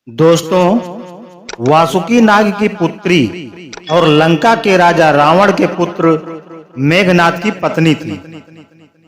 दोस्तों, वासुकी नाग की पुत्री और लंका के राजा रावण के पुत्र मेघनाद की पत्नी थी।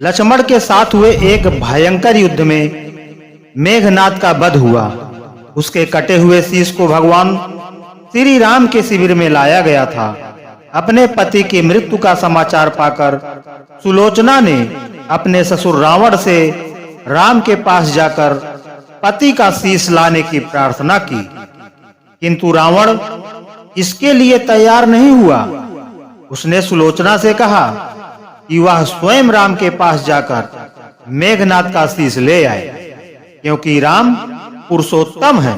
लक्ष्मण के साथ हुए एक भयंकर युद्ध में मेघनाद का वध हुआ। उसके कटे हुए शीश को भगवान श्री राम के शिविर में लाया गया था। अपने पति की मृत्यु का समाचार पाकर सुलोचना ने अपने ससुर रावण से राम के पास जाकर पति का शीश लाने की प्रार्थना की, किंतु रावण इसके लिए तैयार नहीं हुआ। उसने सुलोचना से कहा कि वह स्वयं राम के पास जाकर मेघनाद का शीश ले आए, क्योंकि राम पुरुषोत्तम है।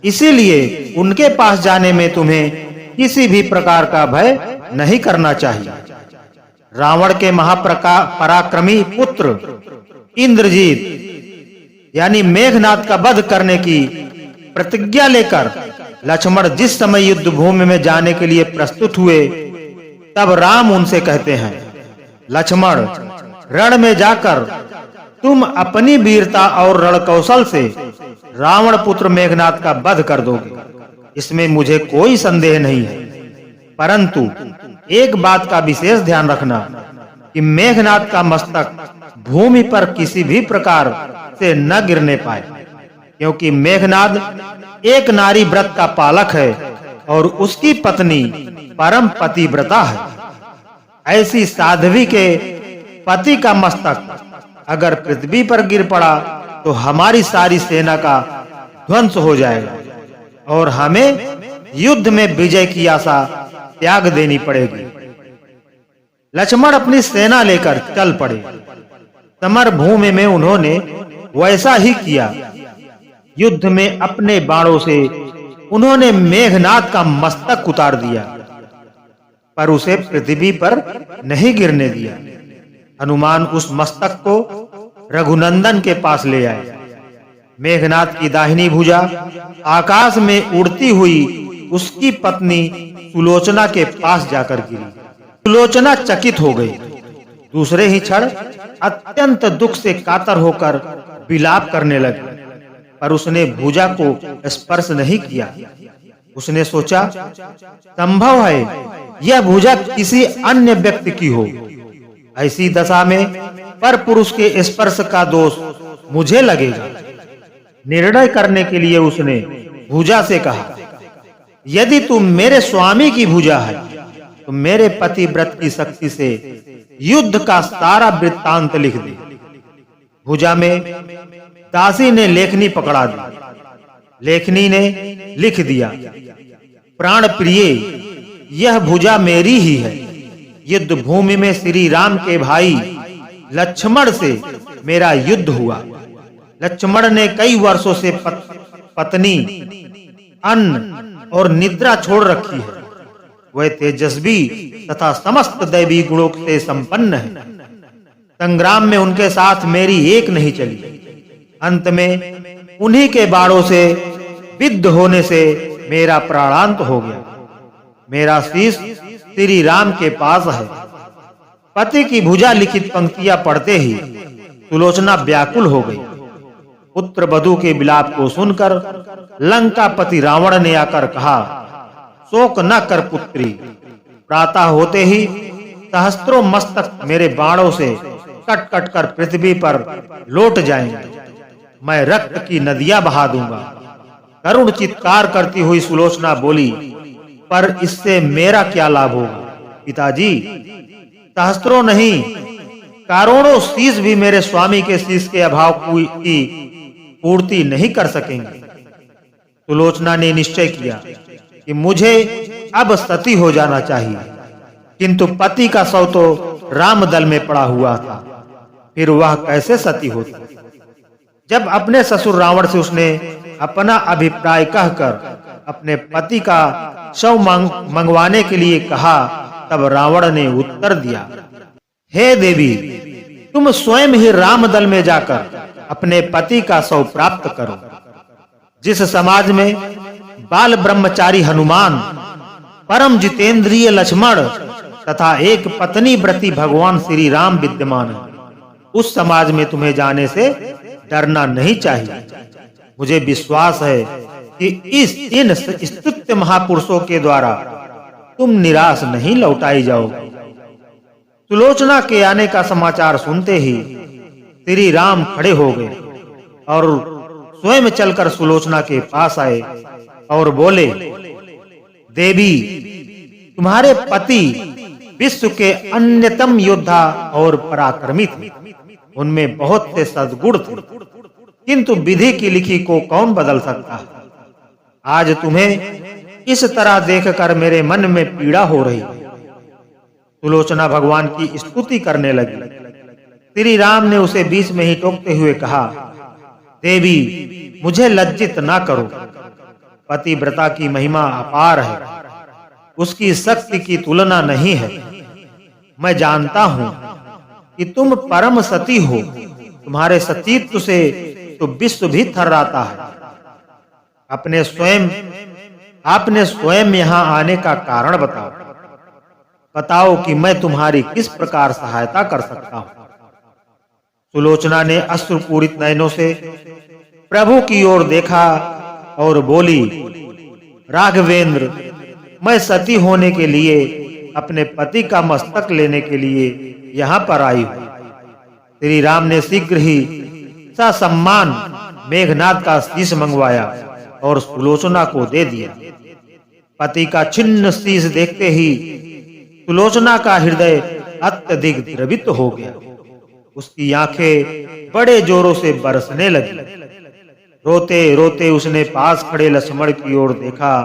इसीलिए उनके पास जाने में तुम्हें किसी भी प्रकार का भय नहीं करना चाहिए। रावण के महापराक्रमी पुत्र इंद्रजीत यानी मेघनाद का वध करने की प्रतिज्ञा लेकर लक्ष्मण जिस समय युद्ध भूमि में जाने के लिए प्रस्तुत हुए, तब राम उनसे कहते हैं, लक्ष्मण, रण में जाकर तुम अपनी वीरता और रण कौशल से रावण पुत्र मेघनाद का वध कर दोगे, इसमें मुझे कोई संदेह नहीं है। परंतु एक बात का विशेष ध्यान रखना कि मेघनाद का मस्तक भूमि पर किसी भी प्रकार से न गिरने पाए, क्योंकि मेघनाद एक नारी व्रत का पालक है और उसकी पत्नी परम पतिव्रता है। ऐसी साध्वी के पति का मस्तक अगर पृथ्वी पर गिर पड़ा तो हमारी सारी सेना का ध्वंस हो जाएगा और हमें युद्ध में विजय की आशा त्याग देनी पड़ेगी। लक्ष्मण अपनी सेना लेकर चल पड़े। समर भूमि में उन्होंने वैसा ही किया। युद्ध में अपने बाणों से उन्होंने मेघनाद का मस्तक उतार दिया, पर उसे पृथ्वी पर नहीं गिरने दिया। हनुमान उस मस्तक को रघुनंदन के पास ले आए। मेघनाद की दाहिनी भुजा आकाश में उड़ती हुई उसकी पत्नी सुलोचना के पास जाकर गिरी। सुलोचना चकित हो गई। दूसरे ही क्षण अत्यंत दुख से कातर होकर विलाप करने लगी, पर उसने भुजा को स्पर्श नहीं किया। उसने सोचा, संभव है यह भुजा किसी अन्य व्यक्ति की हो। ऐसी दशा में पर पुरुष के स्पर्श का दोष मुझे लगेगा। निर्णय करने के लिए उसने भुजा से कहा, यदि तुम मेरे स्वामी की भुजा है तो मेरे पति व्रत की शक्ति से युद्ध का सारा वृत्तांत लिख दे। भुजा में दासी ने लेखनी पकड़ा दी। लेखनी ने लिख दिया, प्राण प्रिय, यह भुजा मेरी ही है। युद्ध भूमि में श्री राम के भाई लक्ष्मण से मेरा युद्ध हुआ। लक्ष्मण ने कई वर्षों से पत्नी, अन्न और निद्रा छोड़ रखी है। वह तेजस्वी तथा समस्त दैवी गुणों से संपन्न है। संग्राम में उनके साथ मेरी एक नहीं चली। अंत में उन्हीं के बाणों से विद्ध होने से मेरा प्राणांत हो गया। मेरा शीश श्री राम के पास है। पति की भुजा लिखित पंक्तियां पढ़ते ही सुलोचना व्याकुल हो गई। पुत्र वधू के विलाप को सुनकर लंकापति रावण ने आकर कहा, शोक न कर पुत्री, प्रातः होते ही सहस्त्रों मस्तक मेरे बाणों से कट कट कर पृथ्वी पर लौट जाएंगे। मैं रक्त की नदियां बहा दूंगा। करुण चित्कार करती हुई सुलोचना बोली, पर इससे मेरा क्या लाभ होगा पिताजी? सहस्त्रों नहीं, करोड़ों शीश भी मेरे स्वामी के शीश के अभाव की पूर्ति नहीं कर सकेंगे। सुलोचना ने निश्चय किया कि मुझे अब सती हो जाना चाहिए, किंतु पति का शव तो रामदल में पड़ा हुआ था, फिर वह कैसे सती होती? जब अपने ससुर रावण से उसने अपना अभिप्राय कहकर अपने पति का शव मंगवाने के लिए कहा, तब रावण ने उत्तर दिया, हे देवी, तुम स्वयं ही रामदल में जाकर अपने पति का शव प्राप्त करो। जिस समाज में बाल ब्रह्मचारी हनुमान, परम जितेंद्रिय लक्ष्मण तथा एक पत्नी व्रती भगवान श्री राम विद्यमान है, उस समाज में तुम्हें जाने से डरना नहीं चाहिए। मुझे विश्वास है कि इन स्तुत्य महापुरुषों के द्वारा तुम निराश नहीं लौटाई जाओगे। सुलोचना के आने का समाचार सुनते ही श्री राम खड़े हो गए और स्वयं चलकर सुलोचना के पास आए और बोले, देवी, तुम्हारे पति विश्व के अन्यतम योद्धा और पराक्रमी थे। उनमें बहुत से सद्गुण थे, किंतु विधि की लिखी को कौन बदल सकता है। आज तुम्हें इस तरह देखकर मेरे मन में पीड़ा हो रही है। सुलोचना भगवान की स्तुति करने लगी। श्री राम ने उसे बीच में ही टोकते हुए कहा, देवी, मुझे लज्जित ना करो। पतिव्रता की महिमा अपार है, उसकी शक्ति की तुलना नहीं है। मैं जानता हूं कि तुम परम सती हो। तुम्हारे सतीत्व से तो विश्व भी थर्राता है। आपने स्वयं यहाँ आने का कारण बताओ कि मैं तुम्हारी किस प्रकार सहायता कर सकता हूँ। सुलोचना ने अश्रुपूरित नयनों से प्रभु की ओर देखा और बोली, राघवेंद्र, मैं सती होने के लिए अपने पति का मस्तक लेने के लिए यहाँ पर आई हूँ। श्री राम ने शीघ्र ही ससम्मान मेघनाद का शीश मंगवाया और सुलोचना को दे दिया। पति का छिन्न शीश देखते ही सुलोचना का हृदय अत्यधिक द्रवित हो गया। उसकी आंखें बड़े जोरों से बरसने लगी। रोते रोते उसने पास खड़े लक्ष्मण की ओर देखा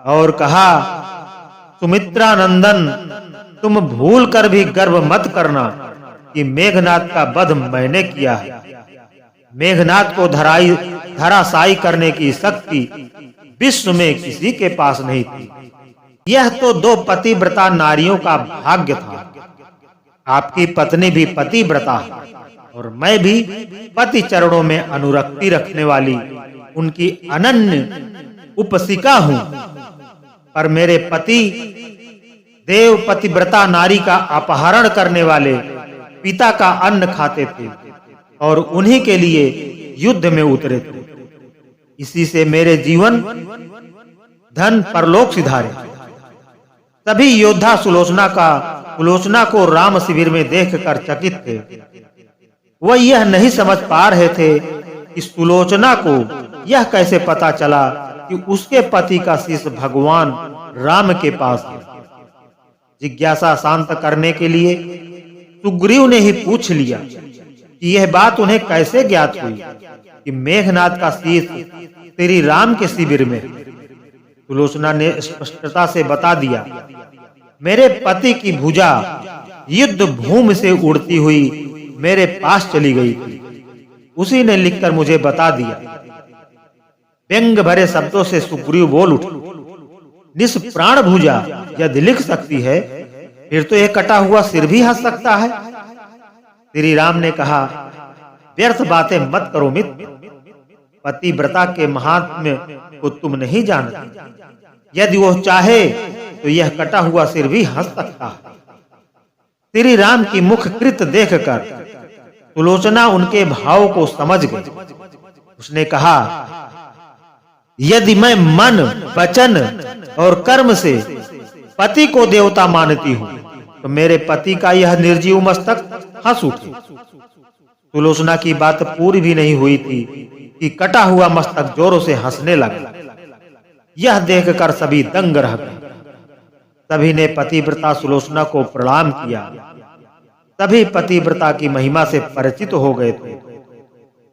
और कहा, सुमित्रा नंदन, तुम भूल कर भी गर्व मत करना कि मेघनाद का वध मैंने किया है। मेघनाद को धराशायी करने की शक्ति विश्व में किसी के पास नहीं थी। यह तो दो पतिव्रता नारियों का भाग्य था। आपकी पत्नी भी पतिव्रता है और मैं भी पति चरणों में अनुरक्ति रखने वाली उनकी अनन्य उपासिका हूँ। पर मेरे पति देव पतिव्रता नारी का अपहरण करने वाले पिता का अन्न खाते थे और उन्हीं के लिए युद्ध में उतरे थे। इसी से मेरे जीवन धन परलोक सिधारे। सभी योद्धा सुलोचना को राम शिविर में देखकर चकित थे। वह यह नहीं समझ पा रहे थे कि सुलोचना को यह कैसे पता चला कि उसके पति का शीश भगवान राम के पास है। जिज्ञासा शांत करने के लिए सुग्रीव ने ही पूछ लिया कि यह बात उन्हें कैसे ज्ञात हुई कि मेघनाद का शीश श्री राम के शिविर में। सुलोचना ने स्पष्टता से बता दिया, मेरे पति की भुजा युद्ध भूमि से उड़ती हुई मेरे पास चली गई थी। उसी ने लिखकर मुझे बता दिया। व्यंग भरे शब्दों से सुग्रीव बोल उठे, निष्प्राण भुजा यदि लिख सकती है, फिर तो यह कटा हुआ सिर भी हंस सकता है। श्री राम ने कहा, व्यर्थ बातें मत करो मित्र। पतिव्रता के महात्म्य को तुम नहीं जानते। यदि वह चाहे तो यह कटा हुआ सिर भी हंस सकता है। श्री राम की मुख कृत देखकर सुलोचना उनके भाव को समझ गई। उसने कहा, यदि मैं मन, वचन और कर्म से पति को देवता मानती हूँ तो मेरे पति का यह निर्जीव मस्तक हंस उठे। सुलोचना की बात पूरी भी नहीं हुई थी कि कटा हुआ मस्तक जोरों से हंसने लगा। यह देखकर सभी दंग रह गए। सभी ने पतिव्रता सुलोचना को प्रणाम किया। सभी पतिव्रता की महिमा से परिचित हो गए थे।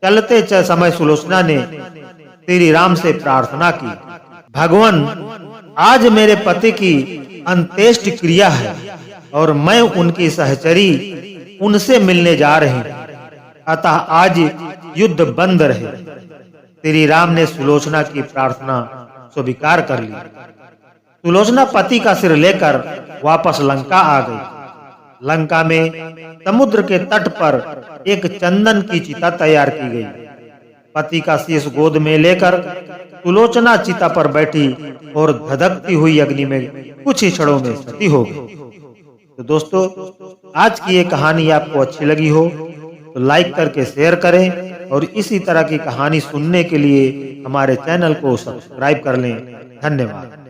चलते समय सुलोचना ने श्री राम से प्रार्थना की, भगवान, आज मेरे पति की अंत्येष्टि क्रिया है और मैं उनकी सहचरी उनसे मिलने जा रही हूं, अतः आज युद्ध बंद रहे। श्री राम ने सुलोचना की प्रार्थना स्वीकार कर ली। सुलोचना पति का सिर लेकर वापस लंका आ गई। लंका में समुद्र के तट पर एक चंदन की चिता तैयार की गई। पति का शीश गोद में लेकर सुलोचना चिता पर बैठी और धधकती हुई अग्नि में कुछ ही क्षणों में सती हो गई। तो दोस्तों, आज की ये कहानी आपको अच्छी लगी हो तो लाइक करके शेयर करें और इसी तरह की कहानी सुनने के लिए हमारे चैनल को सब्सक्राइब कर लें। धन्यवाद।